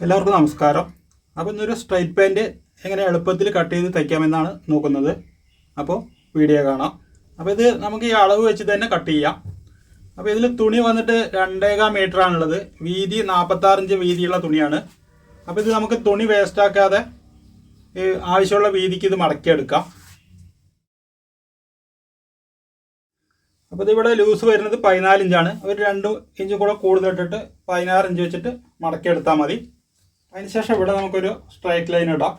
എല്ലാവർക്കും നമസ്കാരം. അപ്പോൾ ഇന്നൊരു സ്ട്രൈറ്റ് പാൻറ്റ് എങ്ങനെ എളുപ്പത്തിൽ കട്ട് ചെയ്ത് തയ്ക്കാമെന്നാണ് നോക്കുന്നത്. അപ്പോൾ വീഡിയോ കാണാം. അപ്പോൾ ഇത് നമുക്ക് ഈ അളവ് വെച്ച് തന്നെ കട്ട് ചെയ്യാം. അപ്പോൾ ഇതിൽ തുണി വന്നിട്ട് 2.25 മീറ്ററാണുള്ളത്. വീതി 46 ഇഞ്ച് വീതിയുള്ള തുണിയാണ്. അപ്പോൾ ഇത് നമുക്ക് തുണി വേസ്റ്റാക്കാതെ ആവശ്യമുള്ള വീതിക്ക് ഇത് മടക്കിയെടുക്കാം. അപ്പോൾ ഇതിവിടെ ലൂസ് വരുന്നത് 14 ഇഞ്ചാണ്. ഒരു 2 ഇഞ്ച് കൂടെ കൂടുതലിട്ടിട്ട് 16 ഇഞ്ച് വെച്ചിട്ട് മടക്കിയെടുത്താൽ മതി. അതിനുശേഷം ഇവിടെ നമുക്കൊരു സ്ട്രൈറ്റ് ലൈൻ ഇടാം.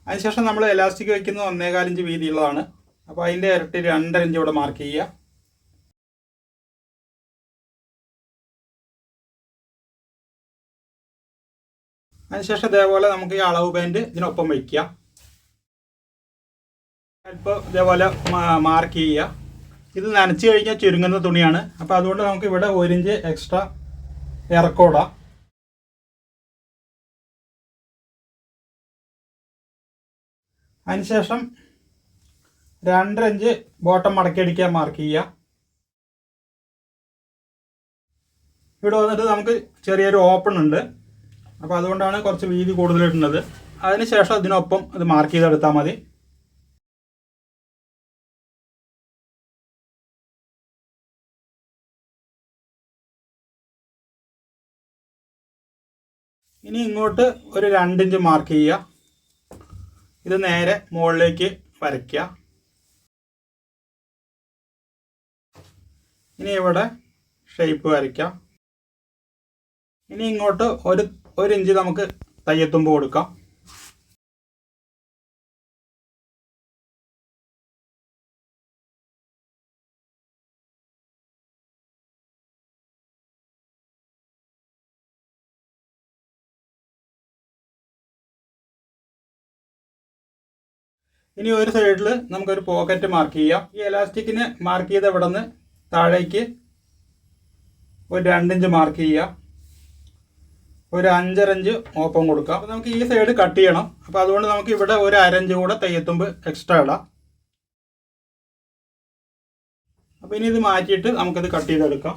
അതിനുശേഷം നമ്മൾ എലാസ്റ്റിക് വയ്ക്കുന്നത് 1.25 ഇഞ്ച് വീതിയുള്ളതാണ്. അപ്പോൾ അതിൻ്റെ ഇരട്ടി 2.5 ഇഞ്ച് ഇവിടെ മാർക്ക് ചെയ്യുക. അതിനുശേഷം ഇതേപോലെ നമുക്ക് ഈ അളവ് പാൻറ്റ് ഇതിനൊപ്പം വയ്ക്കുക. ഇപ്പോൾ ഇതേപോലെ മാർക്ക് ചെയ്യുക. ഇത് നനച്ച് കഴിഞ്ഞാൽ ചുരുങ്ങുന്ന തുണിയാണ്. അപ്പോൾ അതുകൊണ്ട് നമുക്ക് ഇവിടെ 1 ഇഞ്ച് എക്സ്ട്രാ ഇറക്കോടാം. അതിനുശേഷം 2.5 ഇഞ്ച് ബോട്ടം മടക്കിയടിക്കാൻ മാർക്ക് ചെയ്യുക. ഇവിടെ വന്നിട്ട് നമുക്ക് ചെറിയൊരു ഓപ്പൺ ഉണ്ട്. അപ്പോൾ അതുകൊണ്ടാണ് കുറച്ച് വീതി കൂടുതലിടുന്നത്. അതിനുശേഷം അതിനൊപ്പം ഇത് മാർക്ക് ചെയ്തെടുത്താൽ മതി. ഇനി ഇങ്ങോട്ട് ഒരു 2 ഇഞ്ച് മാർക്ക് ചെയ്യുക. ഇത് നേരെ മുകളിലേക്ക് വരയ്ക്കുക. ഇനി ഇവിടെ ഷേപ്പ് വരയ്ക്കാം. ഇനി ഇങ്ങോട്ട് ഒരു ഇഞ്ച് നമുക്ക് തയ്യത്തുമ്പ് കൊടുക്കാം. ഇനി ഒരു സൈഡിൽ നമുക്കൊരു പോക്കറ്റ് മാർക്ക് ചെയ്യാം. ഈ എലാസ്റ്റിക്കിന് മാർക്ക് ചെയ്ത ഇവിടെ നിന്ന് താഴേക്ക് ഒരു 2 ഇഞ്ച് മാർക്ക് ചെയ്യുക. ഒരു 5.5 ഇഞ്ച് ഓപ്പൺ കൊടുക്കുക. അപ്പോൾ നമുക്ക് ഈ സൈഡ് കട്ട് ചെയ്യണം. അപ്പോൾ അതുകൊണ്ട് നമുക്ക് ഇവിടെ ഒരു 1/2 ഇഞ്ച് കൂടെ തയ്യത്തുമ്പ് എക്സ്ട്രാ ഇടാം. അപ്പോൾ ഇനി ഇത് മാറ്റിയിട്ട് നമുക്കിത് കട്ട് ചെയ്തെടുക്കാം.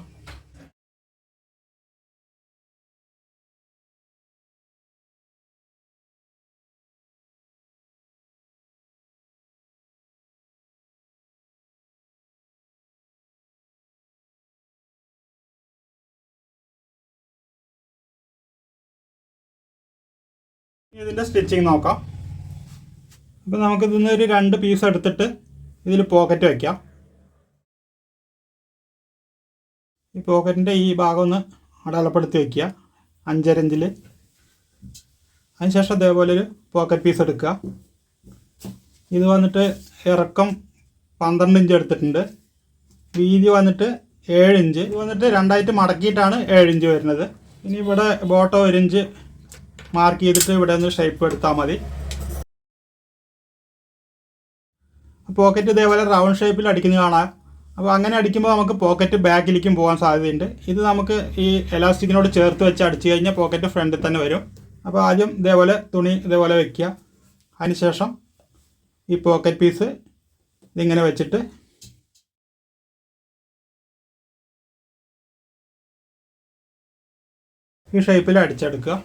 ഇതിൻ്റെ സ്റ്റിച്ചിങ് നോക്കാം. അപ്പോൾ നമുക്കിതിന്ന് ഒരു 2 പീസ് എടുത്തിട്ട് ഇതിൽ പോക്കറ്റ് വയ്ക്കാം. ഈ പോക്കറ്റിൻ്റെ ഈ ഭാഗം ഒന്ന് അടയാളപ്പെടുത്തി വയ്ക്കുക 5.5 ഇഞ്ചിൽ. അതിനുശേഷം അതേപോലെ ഒരു പോക്കറ്റ് പീസ് എടുക്കുക. ഇത് വന്നിട്ട് ഇറക്കം 12 ഇഞ്ച് എടുത്തിട്ടുണ്ട്. വീതി വന്നിട്ട് 7 ഇഞ്ച്. ഇത് വന്നിട്ട് രണ്ടായിട്ട് മടക്കിയിട്ടാണ് 7 ഇഞ്ച് വരുന്നത്. ഇനി ഇവിടെ ബോട്ടം 1 ഇഞ്ച് മാർക്ക് ചെയ്തിട്ട് ഇവിടെ ഒന്ന് ഷേപ്പ് എടുത്താൽ മതി. പോക്കറ്റ് ഇതേപോലെ റൗണ്ട് ഷേപ്പിൽ അടിക്കുന്നത് കാണാം. അപ്പോൾ അങ്ങനെ അടിക്കുമ്പോൾ നമുക്ക് പോക്കറ്റ് ബാക്കിലേക്കും പോകാൻ സാധ്യതയുണ്ട്. ഇത് നമുക്ക് ഈ എലാസ്റ്റിക്കിനോട് ചേർത്ത് വെച്ച് അടിച്ചു കഴിഞ്ഞാൽ പോക്കറ്റ് ഫ്രണ്ടിൽ തന്നെ വരും. അപ്പോൾ ആദ്യം ഇതേപോലെ തുണി ഇതേപോലെ വയ്ക്കുക. അതിനുശേഷം ഈ പോക്കറ്റ് പീസ് ഇതിങ്ങനെ വെച്ചിട്ട് ഈ ഷേപ്പിൽ അടിച്ചെടുക്കുക.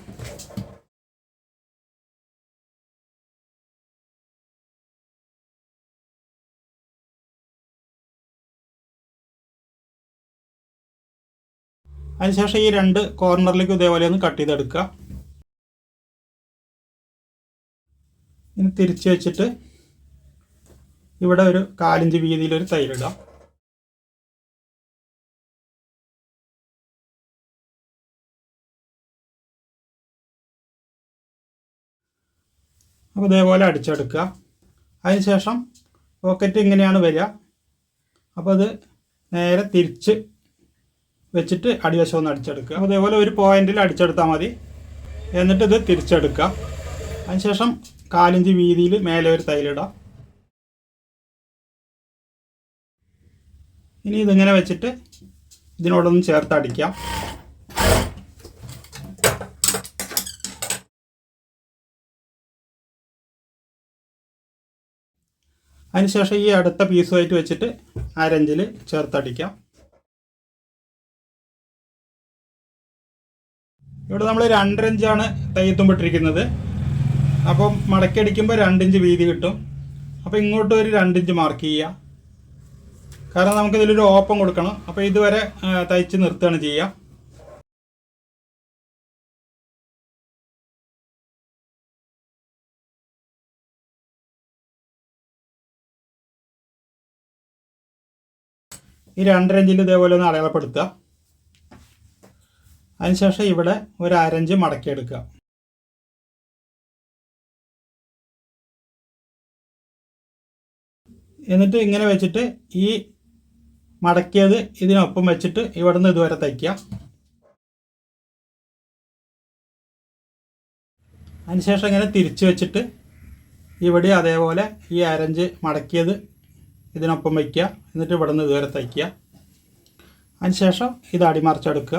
അതിനുശേഷം ഈ 2 കോർണറിലേക്ക് ഇതേപോലെ ഒന്ന് കട്ട് ചെയ്തെടുക്കുക. ഇനി തിരിച്ച് വെച്ചിട്ട് ഇവിടെ ഒരു 4 ഇഞ്ച് വീതിയിലൊരു തയ്യലിടാം. അപ്പോൾ ഇതേപോലെ അടിച്ചെടുക്കുക. അതിനുശേഷം പോക്കറ്റ് ഇങ്ങനെയാണ് വരിക. അപ്പോൾ അത് നേരെ തിരിച്ച് വെച്ചിട്ട് അടിവശം ഒന്ന് അടിച്ചെടുക്കുക. അപ്പോൾ അതേപോലെ ഒരു പോയിന്റിൽ അടിച്ചെടുത്താൽ മതി. എന്നിട്ട് ഇത് തിരിച്ചെടുക്കുക. അതിനുശേഷം 4 ഇഞ്ച് വീതിയിൽ മേലെ ഒരു തയ്യലിടാം. ഇനി ഇതിങ്ങനെ വെച്ചിട്ട് ഇതിനോടൊന്ന് ചേർത്ത് അടിക്കാം. അതിനുശേഷം ഈ അടുത്ത പീസുമായിട്ട് വെച്ചിട്ട് 1/2 ഇഞ്ചിൽ ചേർത്തടിക്കാം. ഇവിടെ നമ്മൾ 2.5 ഇഞ്ചാണ് തയ്യത്തുമ്പിട്ടിരിക്കുന്നത്. അപ്പം മടക്കി അടിക്കുമ്പോൾ 2 ഇഞ്ച് വീതി കിട്ടും. അപ്പോൾ ഇങ്ങോട്ട് ഒരു 2 ഇഞ്ച് മാർക്ക് ചെയ്യുക. കാരണം നമുക്കിതിലൊരു ഓപ്പൺ കൊടുക്കണം. അപ്പോൾ ഇതുവരെ തയ്ച്ച് നിർത്തുകയാണ് ചെയ്യുക. ഈ 2.5 ഇഞ്ചിൽ ഇതേപോലെ ഒന്ന് അടയാളപ്പെടുത്തുക. അതിനുശേഷം ഇവിടെ ഒരു 1/2 ഇഞ്ച് മടക്കിയെടുക്കുക. എന്നിട്ട് ഇങ്ങനെ വെച്ചിട്ട് ഈ മടക്കിയത് ഇതിനൊപ്പം വെച്ചിട്ട് ഇവിടെ നിന്ന് ഇതുവരെ തയ്ക്കുക. അതിനുശേഷം ഇങ്ങനെ തിരിച്ച് വെച്ചിട്ട് ഇവിടെ അതേപോലെ ഈ 1/2 ഇഞ്ച് മടക്കിയത് ഇതിനൊപ്പം വയ്ക്കുക. എന്നിട്ട് ഇവിടെ നിന്ന് ഇതുവരെ തയ്ക്കുക. അതിനുശേഷം ഇത് അടിമറിച്ചെടുക്കുക.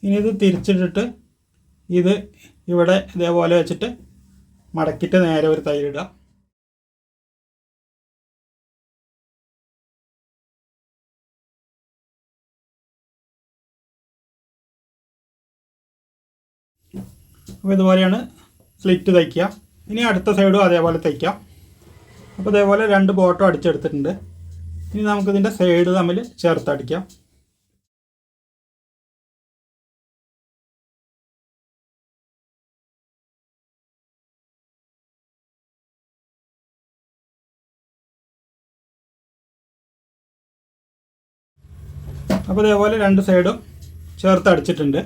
ഇനി ഇത് തിരിച്ചിട്ടിട്ട് ഇത് ഇവിടെ ഇതേപോലെ വെച്ചിട്ട് മടക്കിയിട്ട് നേരെ ഒരു തയ്യലിടുക. അപ്പോൾ ഇതുപോലെയാണ് സ്ലിറ്റ് തയ്ക്കുക. ഇനി അടുത്ത സൈഡും അതേപോലെ തയ്ക്കാം. അപ്പോൾ ഇതേപോലെ 2 ബോട്ടം അടിച്ചെടുത്തിട്ടുണ്ട്. ഇനി നമുക്കിതിൻ്റെ സൈഡ് തമ്മിൽ ചേർത്തടിക്കാം. അപ്പോൾ ഇതേപോലെ 2 സൈഡും ചേർത്തടിച്ചിട്ടുണ്ട്.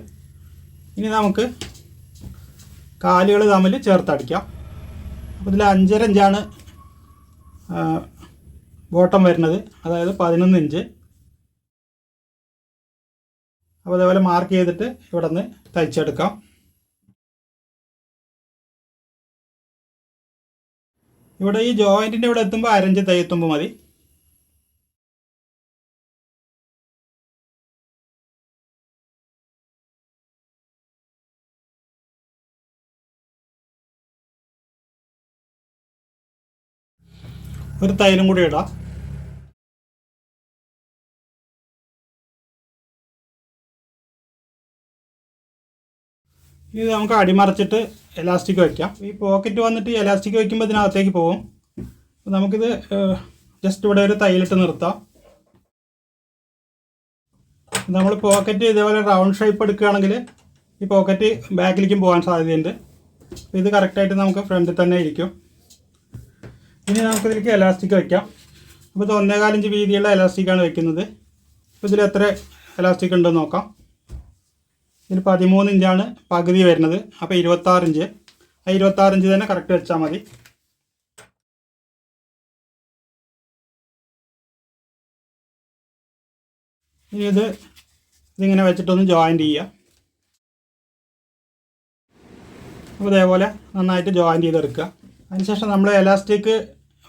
ഇനി നമുക്ക് കാലുകൾ തമ്മിൽ ചേർത്തടിക്കാം. അപ്പോൾ ഇതിൽ 5.5 ഇഞ്ചാണ് ബോട്ടം വരുന്നത്, അതായത് 11 ഇഞ്ച്. അപ്പോൾ അതേപോലെ മാർക്ക് ചെയ്തിട്ട് ഇവിടെ നിന്ന് തയ്ച്ചെടുക്കാം. ഇവിടെ ഈ ജോയിൻറ്റിൻ്റെ ഇവിടെ എത്തുമ്പോൾ 1/2 ഇഞ്ച് തയ്യത്തുമ്പോൾ മതി. ഒരു തൈലും കൂടി ഇടാം. ഇത് നമുക്ക് അടിമറിച്ചിട്ട് എലാസ്റ്റിക് വയ്ക്കാം. ഈ പോക്കറ്റ് വന്നിട്ട് എലാസ്റ്റിക് വയ്ക്കുമ്പോൾ ഇതിനകത്തേക്ക് പോകും. നമുക്കിത് ജസ്റ്റ് ഇവിടെ ഒരു തൈലിട്ട് നിർത്താം. നമ്മൾ പോക്കറ്റ് ഇതേപോലെ റൗണ്ട് ഷേപ്പ് എടുക്കുകയാണെങ്കിൽ ഈ പോക്കറ്റ് ബാക്കിലേക്കും പോകാൻ സാധ്യതയുണ്ട്. ഇത് കറക്റ്റായിട്ട് നമുക്ക് ഫ്രണ്ടിൽ തന്നെ ഇരിക്കും. ഇനി നമുക്കിതിലേക്ക് എലാസ്റ്റിക് വയ്ക്കാം. അപ്പോൾ ഇത് 1.25 ഇഞ്ച് വീതിയുള്ള എലാസ്റ്റിക്കാണ് വയ്ക്കുന്നത്. അപ്പോൾ ഇതിൽ എത്ര എലാസ്റ്റിക് ഉണ്ടെന്ന് നോക്കാം. ഇതിൽ 13 ഇഞ്ചാണ് പകുതി വരുന്നത്. അപ്പോൾ 26 ഇഞ്ച്. ആ 26 ഇഞ്ച് തന്നെ കറക്റ്റ് വെച്ചാൽ മതി. ഇനി ഇതിങ്ങനെ വെച്ചിട്ടൊന്ന് ജോയിൻറ്റ് ചെയ്യുക. അപ്പോൾ ഇതേപോലെ നന്നായിട്ട് ജോയിൻറ്റ് ചെയ്തെടുക്കുക. അതിനുശേഷം നമ്മൾ എലാസ്റ്റിക്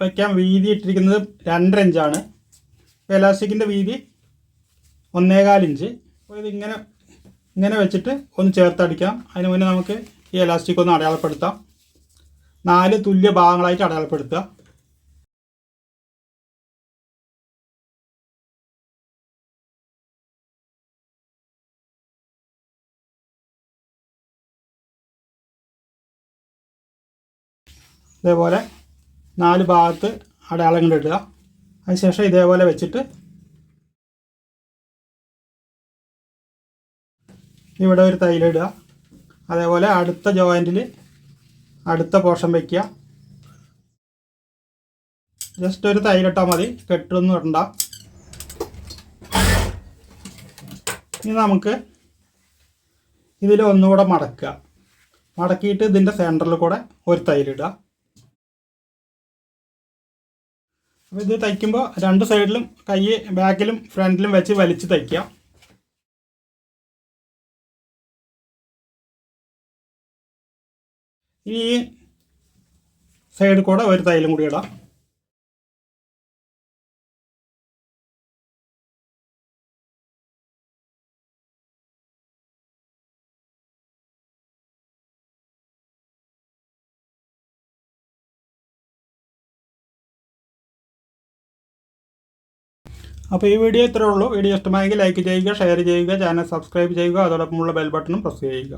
വയ്ക്കാൻ വീതി ഇട്ടിരിക്കുന്നത് 2.5 ഇഞ്ചാണ്. എലാസ്റ്റിക്കിൻ്റെ വീതി 1.25 ഇഞ്ച്. അപ്പോൾ ഇങ്ങനെ വെച്ചിട്ട് ഒന്ന് ചേർത്തടിക്കാം. അതിന് മുന്നേ നമുക്ക് ഈ എലാസ്റ്റിക് ഒന്ന് അടയാളപ്പെടുത്താം. 4 തുല്യ ഭാഗങ്ങളായിട്ട് അടയാളപ്പെടുത്തുക. ഇതേപോലെ 4 ഭാഗത്ത് അടയാളങ്ങൾ ഇടുക. അതിനുശേഷം ഇതേപോലെ വെച്ചിട്ട് ഇവിടെ ഒരു തൈലിടുക. അതേപോലെ അടുത്ത ജോയിൻറ്റിൽ അടുത്ത പോർഷൻ വയ്ക്കുക. ജസ്റ്റ് ഒരു തൈലിട്ടാൽ മതി, കെട്ടൊന്നും ഇടണ്ട. ഇനി നമുക്ക് ഇതിൽ ഒന്നുകൂടെ മടക്കുക. മടക്കിയിട്ട് ഇതിൻ്റെ സെൻറ്ററിൽ കൂടെ ഒരു തൈലിടുക. അപ്പോൾ ഇത് തയ്ക്കുമ്പോൾ 2 സൈഡിലും കൈ ബാക്കിലും ഫ്രണ്ടിലും വെച്ച് വലിച്ച് തയ്ക്കുക. ഈ സൈഡിൽ കൂടെ ഒരു തൈലും കൂടി ഇടാം. അപ്പോൾ ഈ വീഡിയോ ഇത്രയേ ഉള്ളൂ. വീഡിയോ ഇഷ്ടമായെങ്കിൽ ലൈക്ക് ചെയ്യുക, ഷെയർ ചെയ്യുക, ചാനൽ സബ്സ്ക്രൈബ് ചെയ്യുക, അതോടൊപ്പമുള്ള ബെൽ ബട്ടണും പ്രസ് ചെയ്യുക.